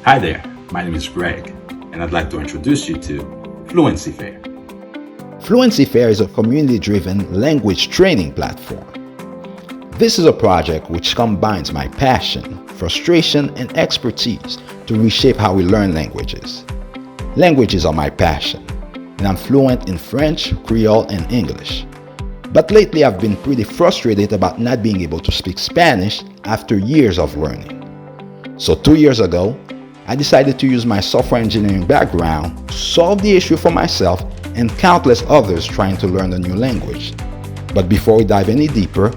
Hi there, my name is Greg, and I'd like to introduce you to Fluency Fair. Fluency Fair is a community-driven language training platform. This is a project which combines my passion, frustration, and expertise to reshape how we learn languages. Languages are my passion, and I'm fluent in French, Creole, and English. But lately I've been pretty frustrated about not being able to speak Spanish after years of learning. So 2 years ago, I decided to use my software engineering background to solve the issue for myself and countless others trying to learn a new language. But before we dive any deeper,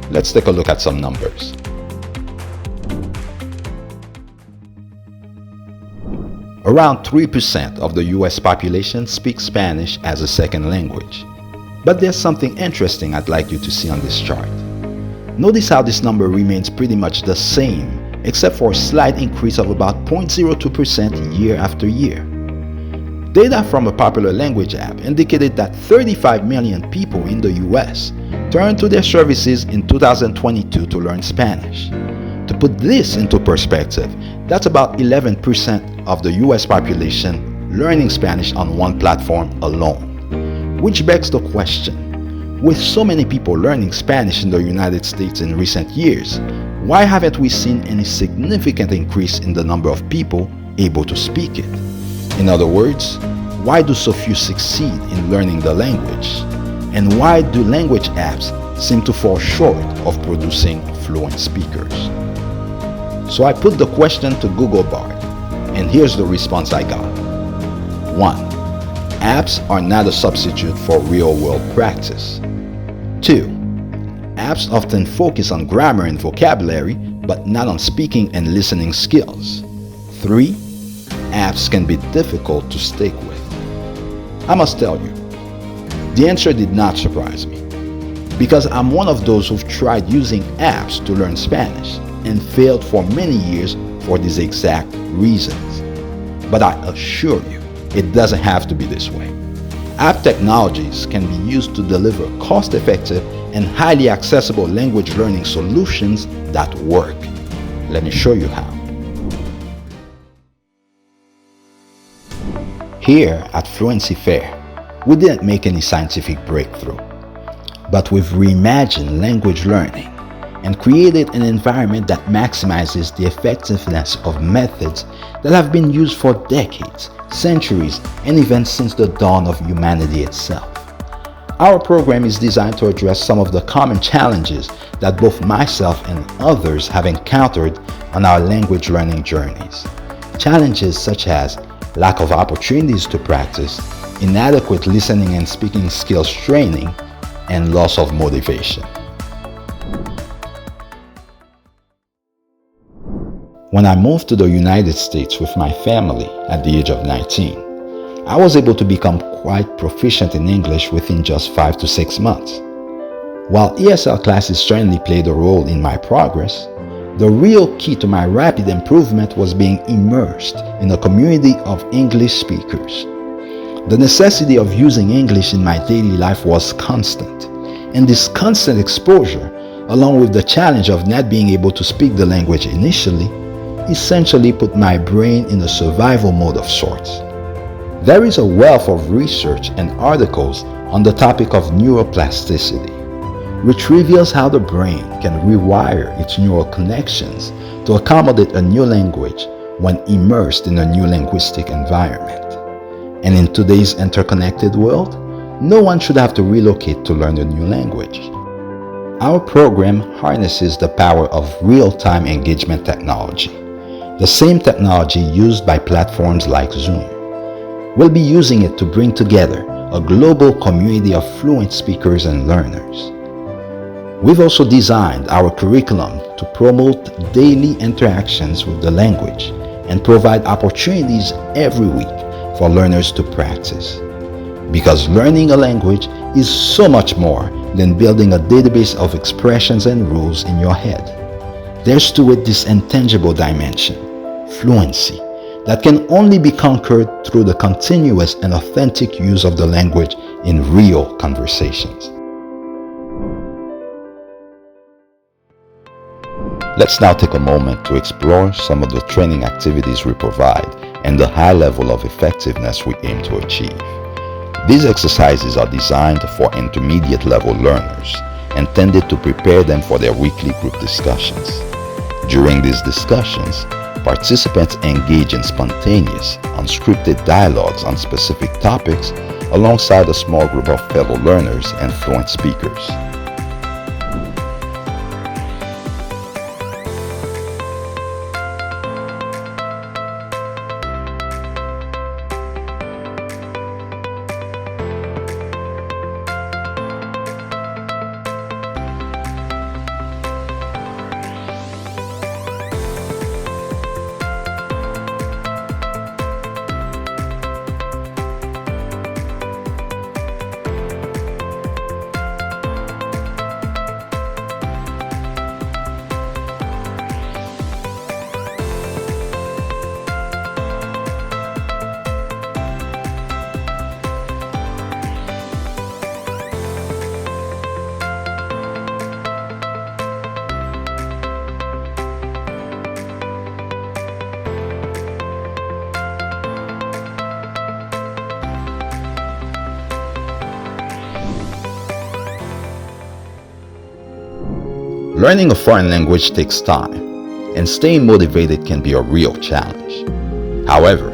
let's take a look at some numbers. Around 3% of the US population speaks Spanish as a second language. But there's something interesting I'd like you to see on this chart. Notice how this number remains pretty much the same, except for a slight increase of about 0.02% year after year. Data from a popular language app indicated that 35 million people in the US turned to their services in 2022 to learn Spanish. To put this into perspective, that's about 11% of the US population learning Spanish on one platform alone. Which begs the question, with so many people learning Spanish in the United States in recent years, why haven't we seen any significant increase in the number of people able to speak it? In other words, why do so few succeed in learning the language? And why do language apps seem to fall short of producing fluent speakers? So I put the question to Google Bard, and here's the response I got. 1. Apps are not a substitute for real-world practice. 2. Apps often focus on grammar and vocabulary, but not on speaking and listening skills. 3. Apps can be difficult to stick with. I must tell you, the answer did not surprise me, because I'm one of those who've tried using apps to learn Spanish and failed for many years for these exact reasons. But I assure you, it doesn't have to be this way. App technologies can be used to deliver cost-effective and highly accessible language learning solutions that work. Let me show you how. Here at Fluency Fair, we didn't make any scientific breakthrough, but we've reimagined language learning and created an environment that maximizes the effectiveness of methods that have been used for decades, centuries, and even since the dawn of humanity itself. Our program is designed to address some of the common challenges that both myself and others have encountered on our language learning journeys. Challenges such as lack of opportunities to practice, inadequate listening and speaking skills training, and loss of motivation. When I moved to the United States with my family at the age of 19, I was able to become quite proficient in English within just 5 to 6 months. While ESL classes certainly played a role in my progress, the real key to my rapid improvement was being immersed in a community of English speakers. The necessity of using English in my daily life was constant, and this constant exposure, along with the challenge of not being able to speak the language initially, essentially put my brain in a survival mode of sorts. There is a wealth of research and articles on the topic of neuroplasticity, which reveals how the brain can rewire its neural connections to accommodate a new language when immersed in a new linguistic environment. And in today's interconnected world, no one should have to relocate to learn a new language. Our program harnesses the power of real-time engagement technology, the same technology used by platforms like Zoom. We'll be using it to bring together a global community of fluent speakers and learners. We've also designed our curriculum to promote daily interactions with the language and provide opportunities every week for learners to practice. Because learning a language is so much more than building a database of expressions and rules in your head. There's to it this intangible dimension, fluency, that can only be conquered through the continuous and authentic use of the language in real conversations. Let's now take a moment to explore some of the training activities we provide and the high level of effectiveness we aim to achieve. These exercises are designed for intermediate level learners, intended to prepare them for their weekly group discussions. During these discussions, participants engage in spontaneous, unscripted dialogues on specific topics alongside a small group of fellow learners and fluent speakers. Learning a foreign language takes time, and staying motivated can be a real challenge. However,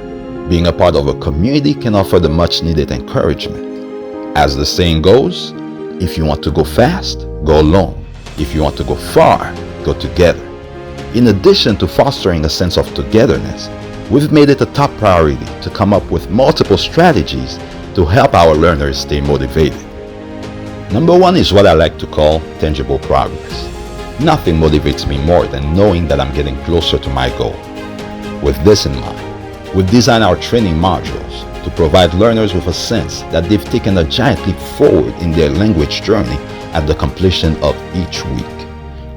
being a part of a community can offer the much needed encouragement. As the saying goes, if you want to go fast, go alone. If you want to go far, go together. In addition to fostering a sense of togetherness, we've made it a top priority to come up with multiple strategies to help our learners stay motivated. Number one is what I like to call tangible progress. Nothing motivates me more than knowing that I'm getting closer to my goal. With this in mind, we've designed our training modules to provide learners with a sense that they've taken a giant leap forward in their language journey at the completion of each week.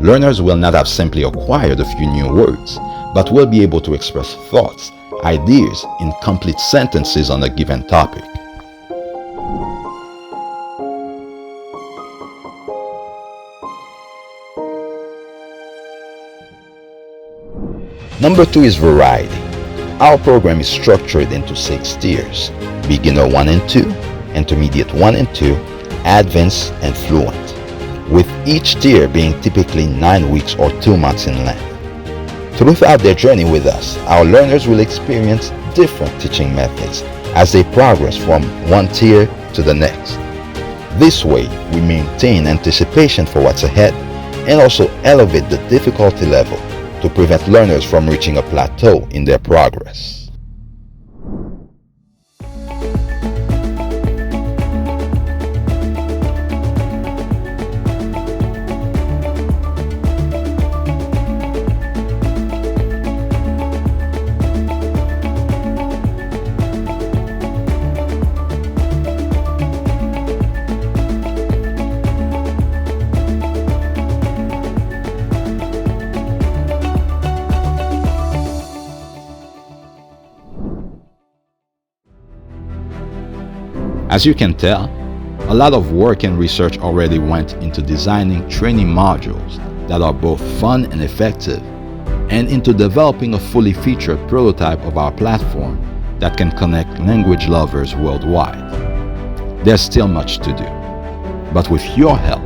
Learners will not have simply acquired a few new words, but will be able to express thoughts, ideas in complete sentences on a given topic. Number 2 is variety. Our program is structured into 6 tiers: Beginner 1 and 2, Intermediate 1 and 2, Advanced, and Fluent, with each tier being typically 9 weeks or 2 months in length. Throughout their journey with us, our learners will experience different teaching methods as they progress from one tier to the next. This way, we maintain anticipation for what's ahead and also elevate the difficulty level to prevent learners from reaching a plateau in their progress. As you can tell, a lot of work and research already went into designing training modules that are both fun and effective, and into developing a fully featured prototype of our platform that can connect language lovers worldwide. There's still much to do, but with your help,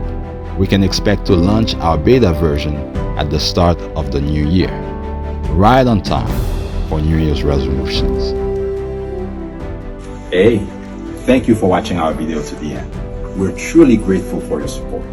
we can expect to launch our beta version at the start of the new year, right on time for New Year's resolutions. Hey, thank you for watching our video to the end. We're truly grateful for your support.